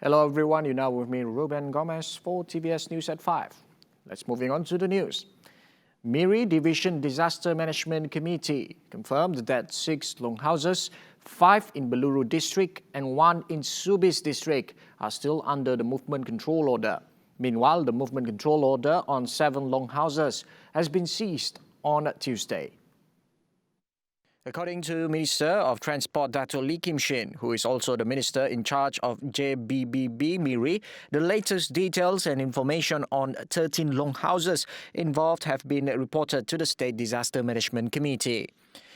Hello everyone, you're now with me, Ruben Gomez, for TVS News at 5. Let's moving on to the news. Miri Division Disaster Management Committee confirmed that 6 Longhouses, 5 in Beluru District and 1 in Subis District are still under the movement control order. Meanwhile, the movement control order on 7 Longhouses has been seized on Tuesday. According to Minister of Transport Dato' Lee Kim Shin, who is also the Minister in charge of JBBB Miri, the latest details and information on 13 Longhouses involved have been reported to the State Disaster Management Committee.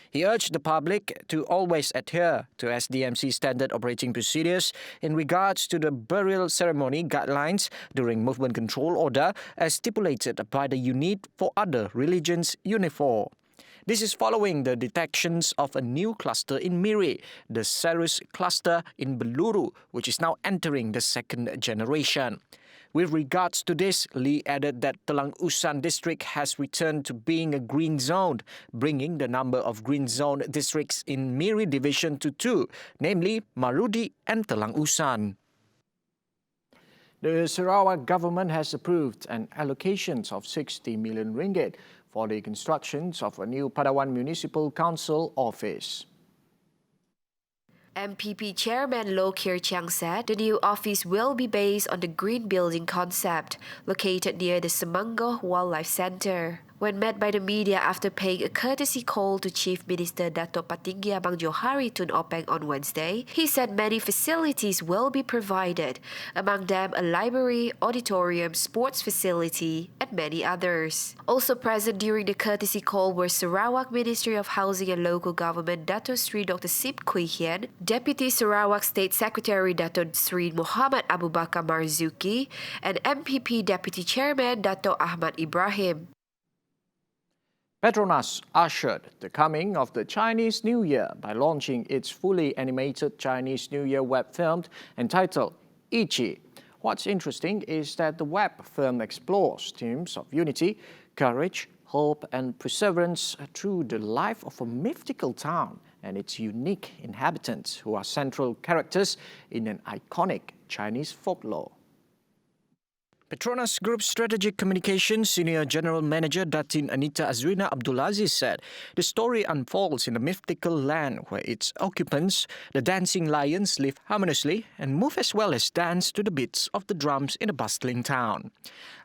He urged the public to always adhere to SDMC standard operating procedures in regards to the burial ceremony guidelines during movement control order as stipulated by the Unit for Other Religions Unit 4. This is following the detections of a new cluster in Miri, the Serus cluster in Beluru, which is now entering the second generation. With regards to this, Lee added that Longhouses district has returned to being a green zone, bringing the number of green zone districts in Miri division to 2, namely Marudi and Longhouses. The Sarawak government has approved an allocation of 60 million ringgit for the construction of a new Padawan Municipal Council office. MPP Chairman Loh Kir Chiang said the new office will be based on the green building concept located near the Semangoh Wildlife Centre. When met by the media after paying a courtesy call to Chief Minister Dato' Patinggi Abang Johari Tun Openg on Wednesday, he said many facilities will be provided, among them a library, auditorium, sports facility, and many others. Also present during the courtesy call were Sarawak Ministry of Housing and Local Government Dato' Sri Dr. Sip Kui Hian, Deputy Sarawak State Secretary Dato' Sri Muhammad Abu Bakar Marzuki, and MPP Deputy Chairman Dato' Ahmad Ibrahim. Petronas ushered the coming of the Chinese New Year by launching its fully animated Chinese New Year web film entitled Ichi. What's interesting is that the web film explores themes of unity, courage, hope and perseverance through the life of a mythical town and its unique inhabitants who are central characters in an iconic Chinese folklore. Petronas Group Strategic Communications Senior General Manager Datin Anita Azrina Abdulaziz said the story unfolds in a mythical land where its occupants, the dancing lions, live harmoniously and move as well as dance to the beats of the drums in a bustling town.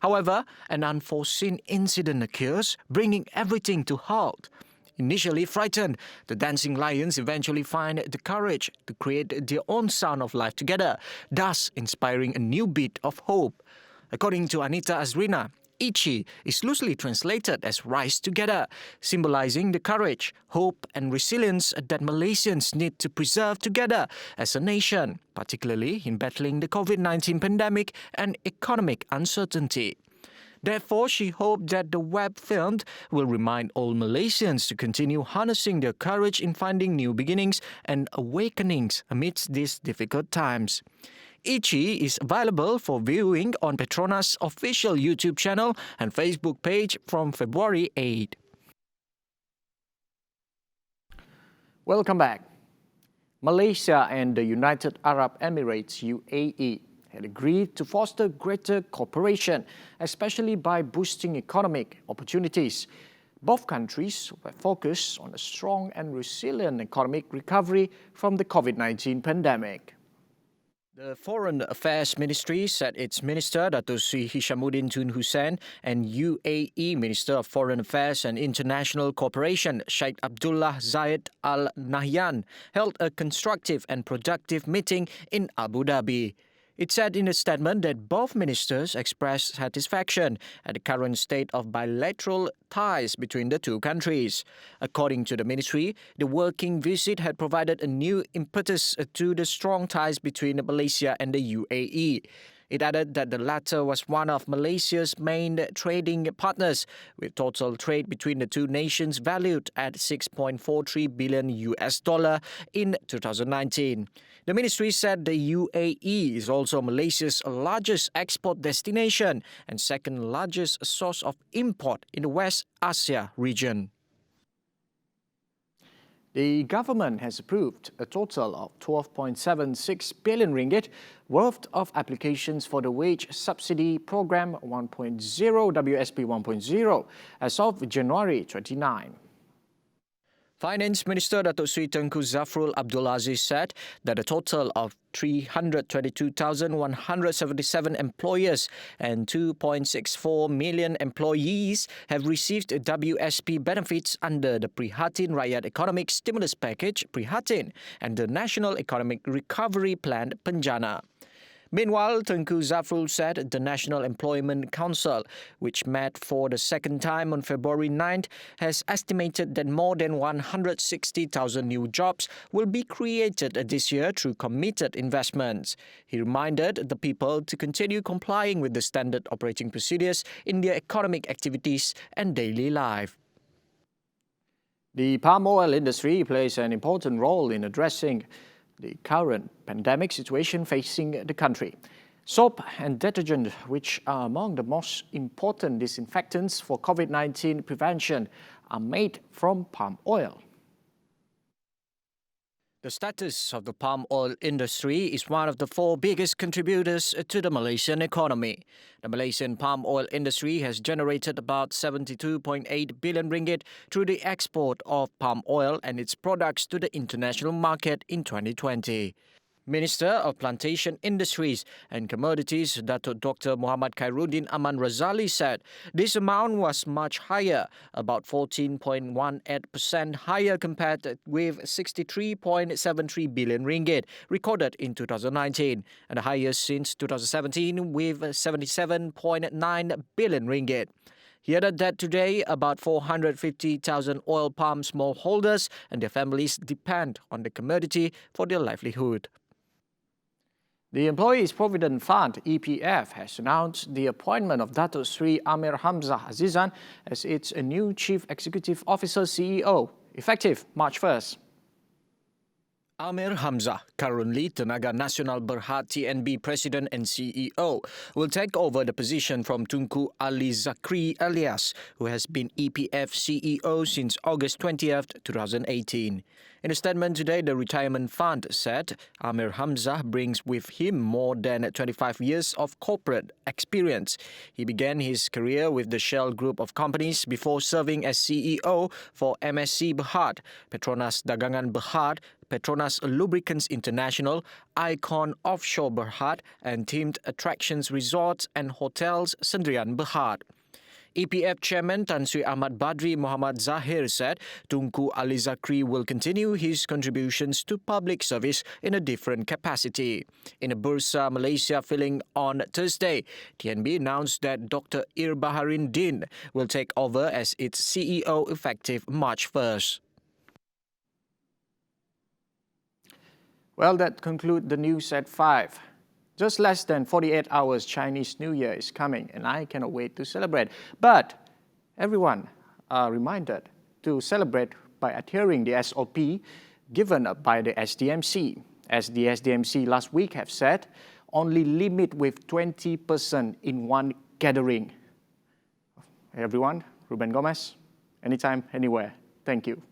However, an unforeseen incident occurs, bringing everything to halt. Initially frightened, the dancing lions eventually find the courage to create their own sound of life together, thus inspiring a new beat of hope. According to Anita Azrina, Ichi is loosely translated as rise together, symbolizing the courage, hope and resilience that Malaysians need to preserve together as a nation, particularly in battling the COVID-19 pandemic and economic uncertainty. Therefore, she hoped that the web film will remind all Malaysians to continue harnessing their courage in finding new beginnings and awakenings amidst these difficult times. Ichi is available for viewing on Petronas' official YouTube channel and Facebook page from February 8. Welcome back. Malaysia and the United Arab Emirates UAE had agreed to foster greater cooperation, especially by boosting economic opportunities. Both countries were focused on a strong and resilient economic recovery from the COVID-19 pandemic. The Foreign Affairs Ministry said its Minister Dato' Sri Hishamuddin Tun Hussein and UAE Minister of Foreign Affairs and International Cooperation Sheikh Abdullah Zayed Al Nahyan held a constructive and productive meeting in Abu Dhabi. It said in a statement that both ministers expressed satisfaction at the current state of bilateral ties between the two countries. According to the ministry, the working visit had provided a new impetus to the strong ties between Malaysia and the UAE. It added that the latter was one of Malaysia's main trading partners, with total trade between the two nations valued at $6.43 billion in 2019. The ministry said the UAE is also Malaysia's largest export destination and second largest source of import in the West Asia region. The government has approved a total of 12.76 billion ringgit worth of applications for the Wage Subsidy Program 1.0 WSP 1.0 as of January 29. Finance Minister Datuk Sri Tengku Zafrul Abdul Aziz said that a total of 322,177 employers and 2.64 million employees have received WSP benefits under the Prihatin Rakyat Economic Stimulus Package Prihatin and the National Economic Recovery Plan Penjana. Meanwhile, Tengku Zafrul said the National Employment Council, which met for the second time on February 9th, has estimated that more than 160,000 new jobs will be created this year through committed investments. He reminded the people to continue complying with the standard operating procedures in their economic activities and daily life. The palm oil industry plays an important role in addressing the current pandemic situation facing the country. Soap and detergent, which are among the most important disinfectants for COVID-19 prevention, are made from palm oil. The status of the palm oil industry is one of the four biggest contributors to the Malaysian economy. The Malaysian palm oil industry has generated about 72.8 billion ringgit through the export of palm oil and its products to the international market in 2020. Minister of Plantation Industries and Commodities, Datuk Dr. Muhammad Khairuddin Aman Razali said this amount was much higher, about 14.18% higher compared with 63.73 billion ringgit recorded in 2019, and the highest since 2017 with 77.9 billion ringgit. He added that today, about 450,000 oil palm smallholders and their families depend on the commodity for their livelihood. The Employees Provident Fund, EPF, has announced the appointment of Datuk Sri Amir Hamzah Azizan as its new Chief Executive Officer CEO, effective March 1st. Amir Hamzah, currently Tenaga Nasional Berhad TNB President and CEO, will take over the position from Tunku Ali Zakri Alias, who has been EPF CEO since August 20th, 2018. In a statement today, the retirement fund said Amir Hamzah brings with him more than 25 years of corporate experience. He began his career with the Shell Group of companies before serving as CEO for MSC Berhad, Petronas Dagangan Berhad, Petronas Lubricants International, Icon Offshore Berhad, and Teamed Attractions Resorts and Hotels Sendirian Berhad. EPF Chairman Tan Sri Ahmad Badri Muhammad Zahir said Tunku Ali Zakri will continue his contributions to public service in a different capacity. In a Bursa Malaysia filling on Thursday, TNB announced that Dr. Ir Baharin Din will take over as its CEO effective March 1st. Well, that concludes the news at 5. Just less than 48 hours, Chinese New Year is coming, and I cannot wait to celebrate. But everyone are reminded to celebrate by adhering the SOP given by the SDMC. As the SDMC last week have said, only limit with 20% in one gathering. Hey everyone, Ruben Gomez, anytime, anywhere. Thank you.